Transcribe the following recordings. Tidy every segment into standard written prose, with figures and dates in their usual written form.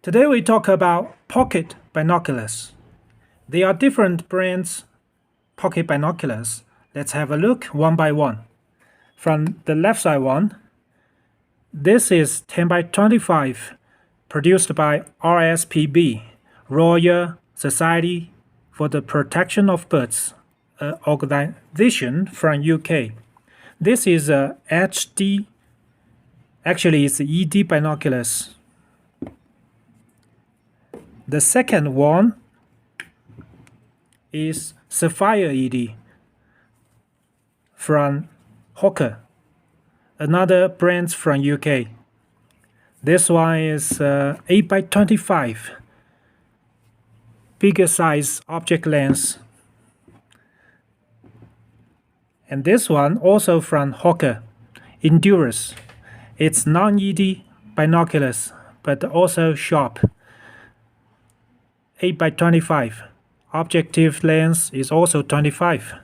Today we talk about pocket binoculars. There are different brands pocket binoculars. Let's have a look one by one. From the left side one, this is 10 by 25, produced by RSPB, Royal Society for the Protection of Birds, an organization from UK. This is a HD, actually it's ED binoculars. The second one is Sapphire ED from Hawker, another brand from UK. This one is 8 by 25, bigger size object lens. And this one also from Hawker, Endurance. It's non-ED binoculars, but also sharp. 8 by 25. Objective lens is also 25.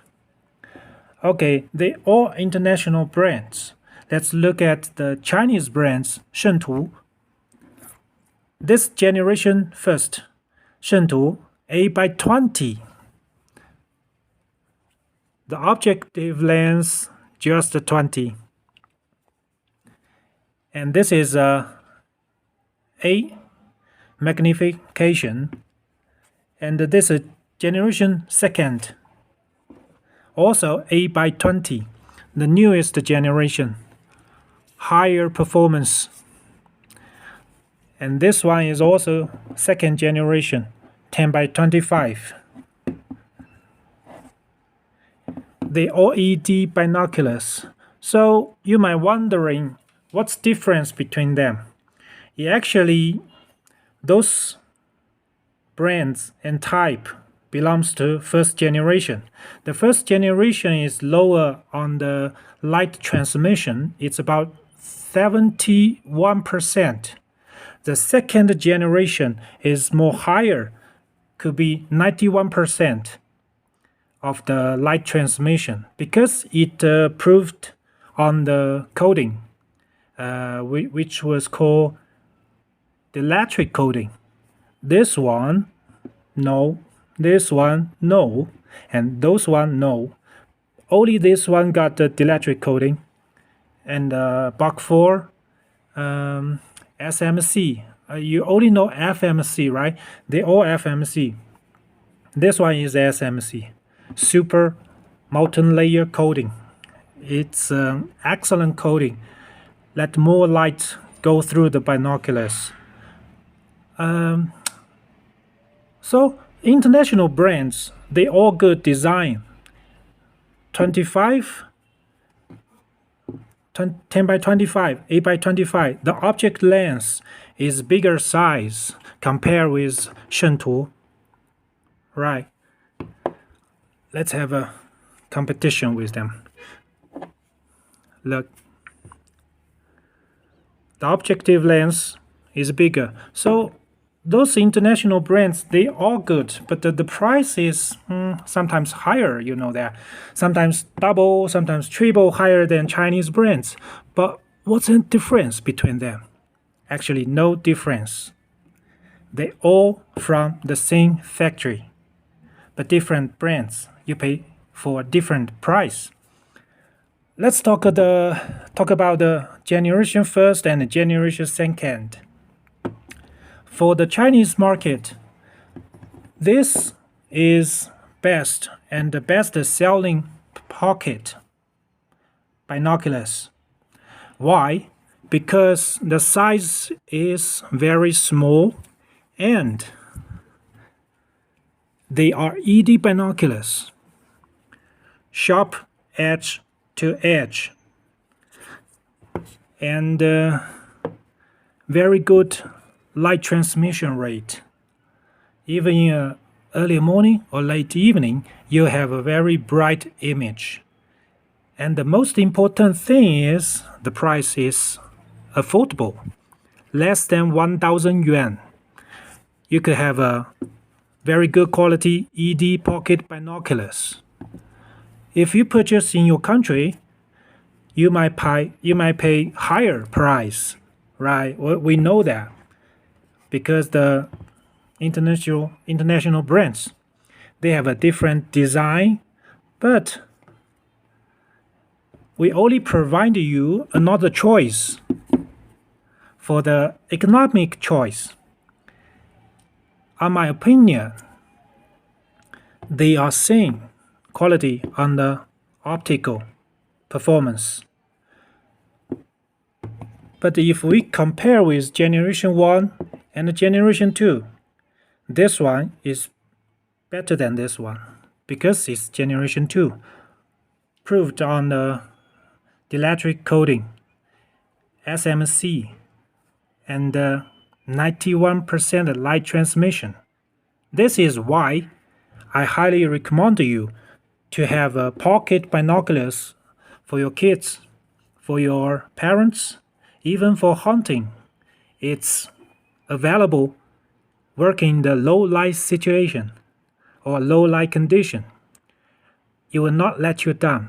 Okay, they all international brands. Let's look at the Chinese brands, Shuntu. This generation first, Shuntu 8 by 20. The objective lens just 20. And this is a magnification. And this is generation second, also 8 by 20, the newest generation, higher performance. And this one is also second generation, 10 by 25. They all ED binoculars. So you might wondering what's the difference between them. Actually, those brands and type belongs to first generation. The first generation is lower on the light transmission. It's about 71%. The second generation is more higher, could be 91% of the light transmission because it proved on the coating, which was called the electric coating. This one, no. This one, no. And those one, no. Only this one got the electric coating. And Bach 4, SMC. You only know FMC, right? They all FMC. This one is SMC. Super molten layer coating. It's excellent coating. Let more light go through the binoculars. So international brands, they all good design. 25, 10 by 25, 8 by 25. The object lens is bigger size compared with Shuntu. Right. Let's have a competition with them. Look. The objective lens is bigger. So those international brands, they all good, but the price is sometimes higher, you know that. Sometimes double, sometimes triple higher than Chinese brands. But what's the difference between them? Actually, no difference. They all from the same factory, but different brands. You pay for a different price. Let's talk about the generation first and the generation second. For the Chinese market, this is best and the best selling pocket binoculars. Why? Because the size is very small and they are ED binoculars, sharp edge to edge, and very good light transmission rate. Even in early morning or late evening, you have a very bright image. And the most important thing is the price is affordable, less than 1,000 yuan. You could have a very good quality ED pocket binoculars. If you purchase in your country, you might pay higher price, right? We know that. because the international brands, they have a different design, but we only provide you another choice for the economic choice. In my opinion, they are same quality on the optical performance. But if we compare with Generation 1 and Generation 2, this one is better than this one because it's Generation 2, proved on the dielectric coating, SMC, and 91% light transmission. This is why I highly recommend you to have pocket binoculars for your kids, for your parents, even for hunting. It's available working in the low light situation or low light condition. It will not let you down.